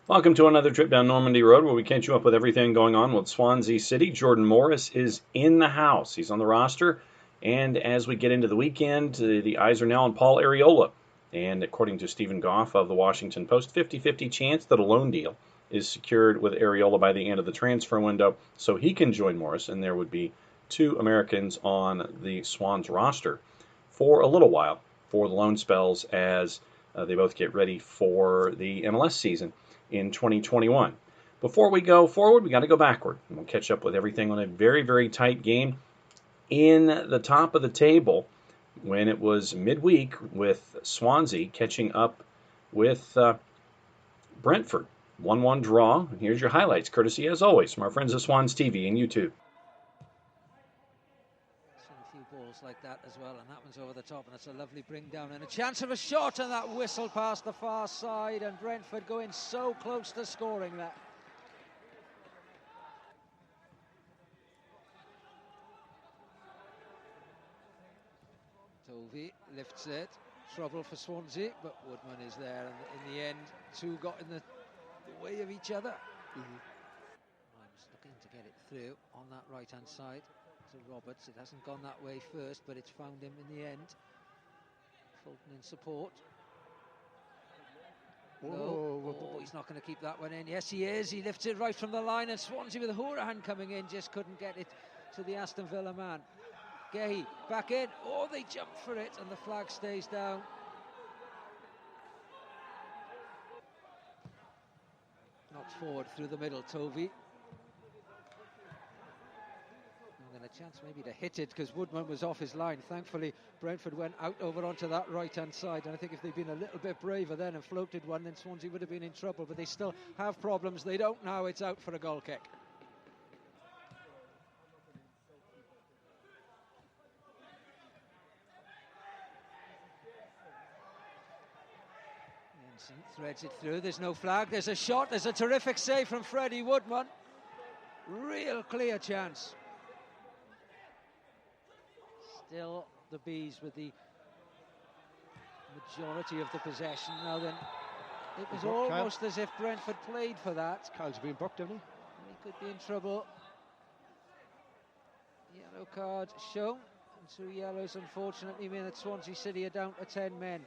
Welcome to another trip down Normandy Road where we catch you up with everything going on with Swansea City. Jordan Morris is in the house. He's on the roster. And as we get into the weekend, the eyes are now on Paul Arriola. And according to Stephen Goff of the Washington Post, 50-50 chance that a loan deal is secured with Arriola by the end of the transfer window so he can join Morris, and there would be two Americans on the Swans roster for a little while for the loan spells as they both get ready for the MLS season in 2021. Before we go forward, we got to go backward. And we'll catch up with everything on a very, very tight game in the top of the table when it was midweek with Swansea catching up with Brentford. 1-1 draw. And here's your highlights, courtesy, as always, from our friends at Swans TV and YouTube. A few balls like that as well, and that one's over the top, and it's a lovely bring down and a chance of a shot, and that whistle past the far side, and Brentford going so close to scoring that. Tovey lifts it, trouble for Swansea, but Woodman is there, and in the end two got in the way of each other. Rhymes looking to get it through on that right hand side to Roberts. It hasn't gone that way first, but it's found him in the end. Fulton in support. Oh, he's not going to keep that one in. Yes, he is. He lifts it right from the line, and Swansea with Hourihane coming in just couldn't get it to the Aston Villa man. Gehi back in. Oh, they jump for it, and the flag stays down. Knocked forward through the middle, Tovey. And then a chance maybe to hit it because Woodman was off his line. Thankfully, Brentford went out over onto that right-hand side, and I think if they'd been a little bit braver then and floated one, then Swansea would have been in trouble, but they still have problems. They don't now. It's out for a goal kick. Threads it through, there's no flag, there's a shot, there's a terrific save from Freddie Woodman. Real clear chance. Still the Bees with the majority of the possession. Now then, it was almost as if Brentford played for that. Kyle's been booked, hasn't He could be in trouble. Yellow card shown, and 2 yellows unfortunately mean that Swansea City are down to 10 men.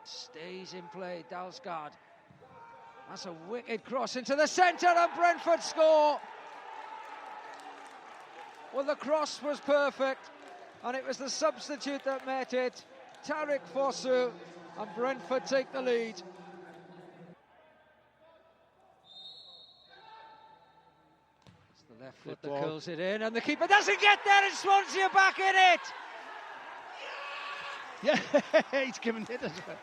Stays in play, Dalsgaard. That's a wicked cross into the centre, and Brentford score. Well, the cross was perfect, and it was the substitute that met it. Tariq Fosu, and Brentford take the lead. It's the left foot that curls it in, and the keeper doesn't get there, and Swansea are back in it. Yeah, he's given it as well.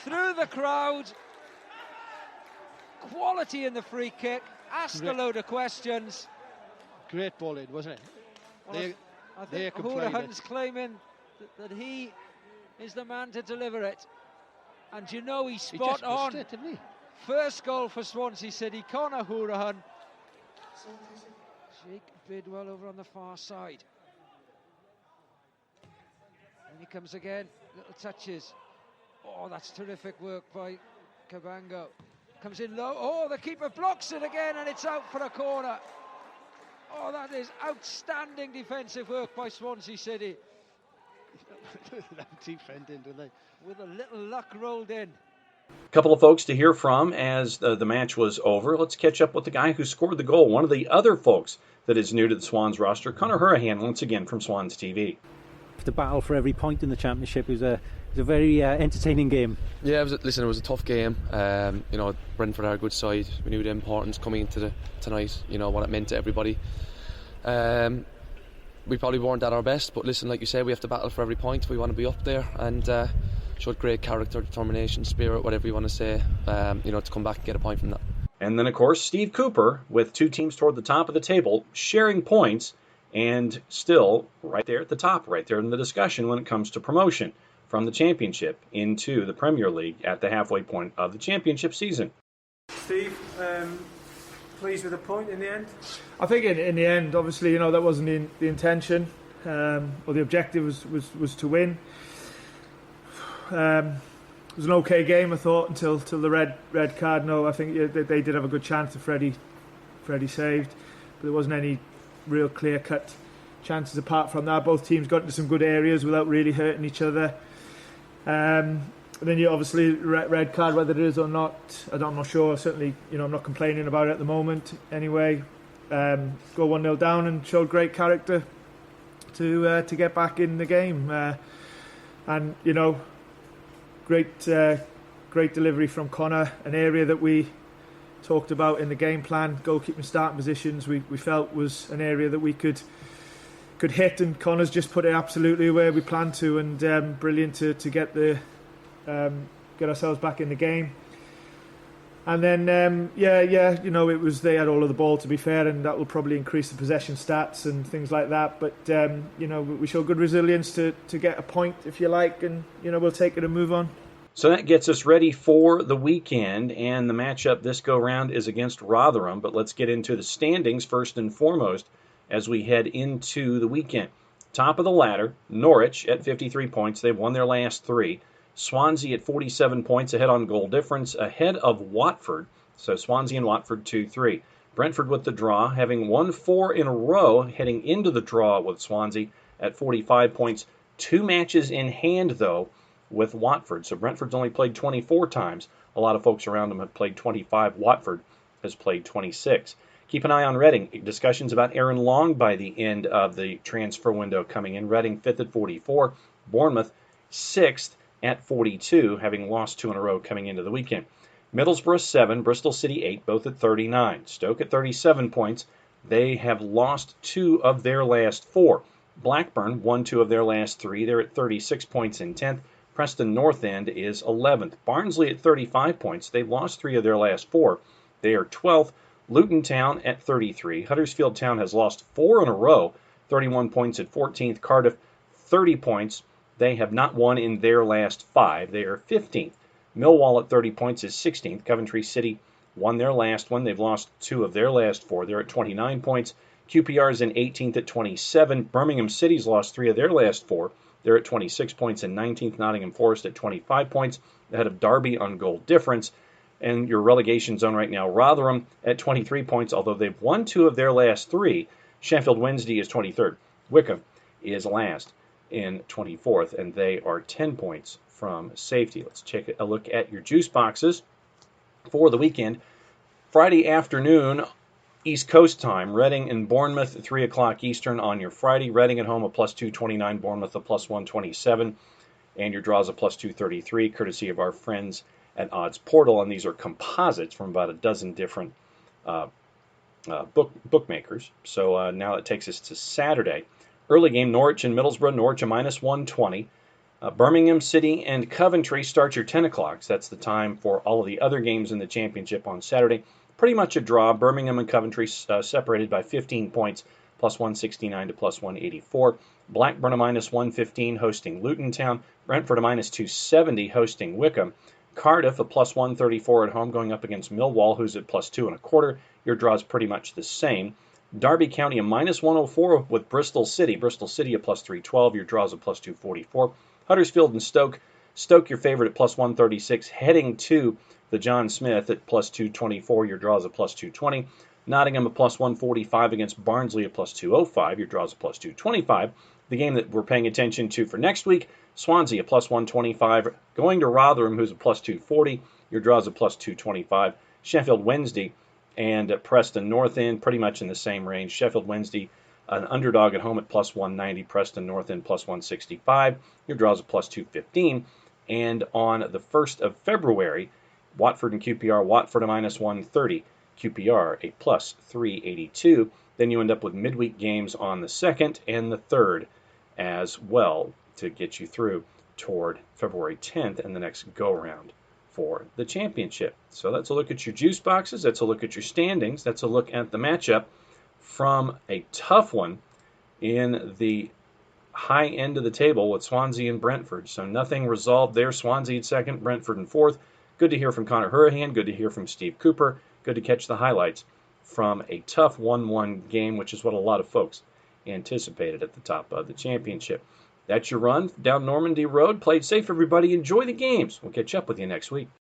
Through the crowd, quality in the free kick, asked a load of questions. Great ball in, wasn't it? Well, I think Hourihane's claiming that he is the man to deliver it, and you know he's spot on. It, didn't he? First goal for Swansea City, Conor Hourihane. Jake Bidwell over on the far side. And he comes again, little touches. Oh, that's terrific work by Cabango. Comes in low. Oh, the keeper blocks it again, and it's out for a corner. Oh, that is outstanding defensive work by Swansea City. Defending, do they? With a little luck rolled in. A couple of folks to hear from as the match was over. Let's catch up with the guy who scored the goal. One of the other folks that is new to the Swans roster, Conor Hourihane, once again from Swans TV. The battle for every point in the championship was a very entertaining game. Yeah, it was a tough game. Brentford are a good side. We knew the importance coming into tonight. You know what it meant to everybody. We probably weren't at our best, but listen, like you said, we have to battle for every point. We want to be up there, and showed great character, determination, spirit, whatever you want to say. To come back and get a point from that. And then, of course, Steve Cooper with two teams toward the top of the table, sharing points. And still right there at the top, right there in the discussion when it comes to promotion from the Championship into the Premier League at the halfway point of the Championship season. Steve, pleased with the point in the end? I think in the end, obviously, that wasn't the intention, or the objective was to win. was an okay game, I thought, until the red card. No, I think they did have a good chance that Freddie saved, but there wasn't any real clear-cut chances apart from that. Both teams got into some good areas without really hurting each other. And then you obviously red card, whether it is or not, I'm not sure. Certainly, I'm not complaining about it at the moment. Anyway, go 1-0 down and showed great character to get back in the game. And great delivery from Connor, an area that we talked about in the game plan, goalkeeping starting positions. We felt was an area that we could hit, and Connor's just put it absolutely where we planned to, and brilliant to get ourselves back in the game. And then it was, they had all of the ball, to be fair, and that will probably increase the possession stats and things like that. But we showed good resilience to get a point, if you like, and we'll take it and move on. So that gets us ready for the weekend, and the matchup this go-round is against Rotherham. But let's get into the standings first and foremost as we head into the weekend. Top of the ladder, Norwich at 53 points. They've won their last 3. Swansea at 47 points, ahead on goal difference, ahead of Watford. So Swansea and Watford 2-3. Brentford with the draw, having won 4 in a row, heading into the draw with Swansea at 45 points. 2 matches in hand, though, with Watford. So Brentford's only played 24 times. A lot of folks around them have played 25. Watford has played 26. Keep an eye on Reading. Discussions about Aaron Long by the end of the transfer window coming in. Reading 5th at 44. Bournemouth 6th at 42, having lost 2 in a row coming into the weekend. Middlesbrough 7, Bristol City 8, both at 39. Stoke at 37 points. They have lost 2 of their last 4. Blackburn won 2 of their last 3. They're at 36 points in 10th. Preston North End is 11th. Barnsley at 35 points. They've lost 3 of their last 4. They are 12th. Luton Town at 33. Huddersfield Town has lost 4 in a row, 31 points at 14th. Cardiff, 30 points. They have not won in their last 5. They are 15th. Millwall at 30 points is 16th. Coventry City won their last one. They've lost 2 of their last 4. They're at 29 points. QPR is in 18th at 27. Birmingham City's lost 3 of their last 4. They're at 26 points and 19th. Nottingham Forest at 25 points, ahead of Derby on goal difference. And your relegation zone right now, Rotherham at 23 points, although they've won 2 of their last 3. Sheffield Wednesday is 23rd. Wickham is last in 24th, and they are 10 points from safety. Let's take a look at your juice boxes for the weekend. Friday afternoon, East Coast time, Reading and Bournemouth at 3 o'clock Eastern on your Friday. Reading at home a plus 229, Bournemouth a plus 127, and your draws a plus 233, courtesy of our friends at Odds Portal, and these are composites from about a dozen different bookmakers. So now it takes us to Saturday. Early game, Norwich and Middlesbrough. Norwich a minus 120. Birmingham City and Coventry start your 10 o'clocks. That's the time for all of the other games in the championship on Saturday. Pretty much a draw. Birmingham and Coventry separated by 15 points, plus 169 to plus 184. Blackburn a minus 115 hosting Luton Town. Brentford a minus 270 hosting Wickham. Cardiff a plus 134 at home going up against Millwall, who's at plus 2.25. Your draw's pretty much the same. Derby County a minus 104 with Bristol City. Bristol City a plus 312. Your draw's a plus 244. Huddersfield and Stoke. Stoke your favorite at plus 136, heading to the John Smith at plus 224. Your draw's a plus 220. Nottingham a plus 145 against Barnsley a plus 205. Your draw's a plus 225. The game that we're paying attention to for next week, Swansea a plus 125, going to Rotherham, who's a plus 240. Your draw's a plus 225. Sheffield Wednesday and Preston North End, pretty much in the same range. Sheffield Wednesday, an underdog at home at plus 190. Preston North End plus 165. Your draw's a plus 215. And on the 1st of February, Watford and QPR. Watford a minus 130. QPR a plus 382. Then you end up with midweek games on the 2nd and the 3rd as well to get you through toward February 10th and the next go-around for the championship. So that's a look at your juice boxes. That's a look at your standings. That's a look at the matchup from a tough one in the high end of the table with Swansea and Brentford. So nothing resolved there. Swansea at 2nd, Brentford in 4th. Good to hear from Connor Hurahan. Good to hear from Steve Cooper. Good to catch the highlights from a tough 1-1 game, which is what a lot of folks anticipated at the top of the championship. That's your run down Normandy Road. Play it safe, everybody. Enjoy the games. We'll catch up with you next week.